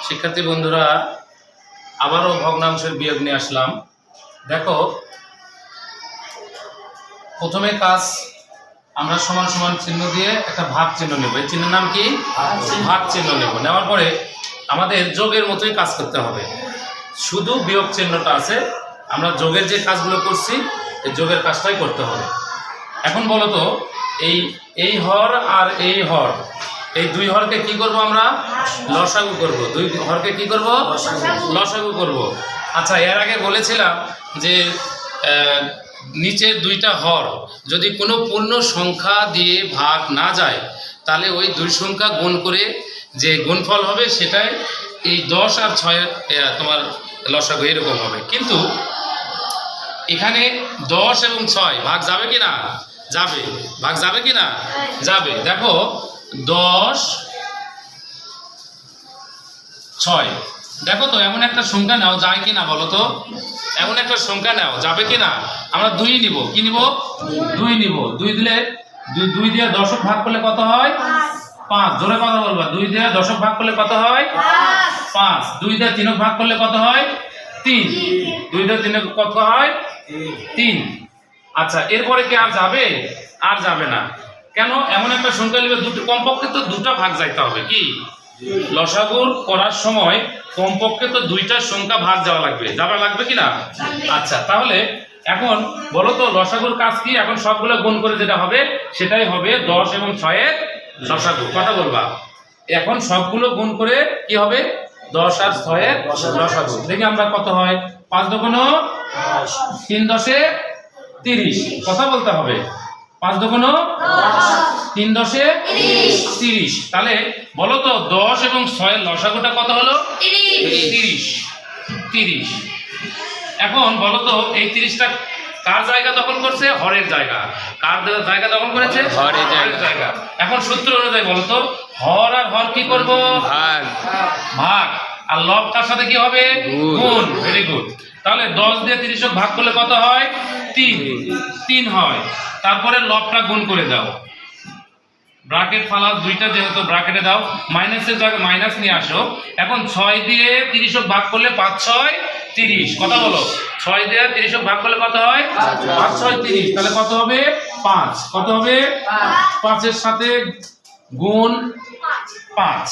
শিক্ষার্থী বন্ধুরা, আবারও ভগ্নাংশের বিয়োগ নিয়ে আসলাম। দেখো, প্রথমে কাজ আমরা সমান সমান চিহ্ন দিয়ে একটা ভাগ চিহ্ন নেব। এই চিহ্নের নাম কি? ভাগ চিহ্ন নেব। নেওয়ার পরে আমাদের যোগের মতোই কাজ করতে হবে, শুধু বিয়োগ চিহ্নটা আছে। আমরা যোগের যে কাজগুলো করছি এই যোগের কাজটাই করতে হবে। এখন বলো তো, এই হর আর এই হর, এই দুই হরকে কি করব? আমরা লসাগু করব। দুই হরকে কি করব? লসাগু করব। আচ্ছা, এর আগে বলেছিলাম যে নিচের দুইটা হর যদি কোনো পূর্ণ সংখ্যা দিয়ে ভাগ না যায়, তাহলে ওই দুই সংখ্যা গুণ করে যে গুণফল হবে সেটাই এই 10 আর 6 তোমার লসাগু এরকম হবে। কিন্তু এখানে 10 এবং 6 ভাগ যাবে কি না? যাবে। ভাগ যাবে কি না? যাবে। দেখো, 10 6, দেখো তো এমন একটা সংখ্যা নাও, যায় কি না বলো তো? এমন একটা সংখ্যা নাও, যাবে কি না? আমরা 2 নিব। কি নিব? 2 নিব। 2 দিলে 2 দিয়ে দশক ভাগ করলে কত হয়? 5। জোরে কথা বলবা। 2 দিয়ে দশক ভাগ করলে কত হয়? 5। 2 দিয়ে 3 ভাগ করলে কত হয়? 3। 2 দিয়ে 3 কত হয়? 3। আচ্ছা, এরপরে কি আর যাবে? আর যাবে না। কেন? এমন একটা সংখ্যা নিবে, দুটো কমপক্ষে তো দুটো ভাগ যাইতে হবে। কি লসাগুর করার সময় কমপক্ষে তো দুইটা সংখ্যা ভাগ যাওয়া লাগবে। যাওয়া লাগবে কি না? আচ্ছা, তাহলে এখন বলো তো লসাগুর কাজ কি? এখন সবগুলো গুণ করে যেটা হবে সেটাই হবে 10 এবং 6 এর লসাগু। কথা বলবা। এখন সবগুলো গুণ করে কি হবে? 10 আর 6 এর লসাগু। দেখি আমরা কত হয়। 5 দুগুণ 3 10 30। কথা বলতে হবে। 5 দুগুণ 3 10 30। তাহলে বলো তো 10 এবং 6 এর লসাগুটা কত হলো? 30। এখন বলো তো এই 30টা কার জায়গা দখল করছে? হরের জায়গা। কার জায়গা দখল করেছে? হরের জায়গা। এখন সূত্র অনুযায়ী বলো তো, হর আর হর কি করব? ভাগ। ভাগ। আর লব তার সাথে কি হবে? গুণ। Very good. তাহলে 10 দিয়ে 30 ভাগ করলে কত হয়? 3 হয়। তারপরে লবটা গুণ করে দাও। ব্র্যাকেট ফালাও, দুইটা যেহেতু ব্র্যাকেটে দাও। মাইনাসের জায়গায় মাইনাস নিয়ে আসো। এখন 6 দিয়ে 30 ভাগ করলে 5 6 30। কথা বলো। 6 দিয়ে 30 ভাগ করলে কত হয়? 5 6 30। তাহলে কত হবে? 5। কত হবে? 5 এর সাথে গুণ 5।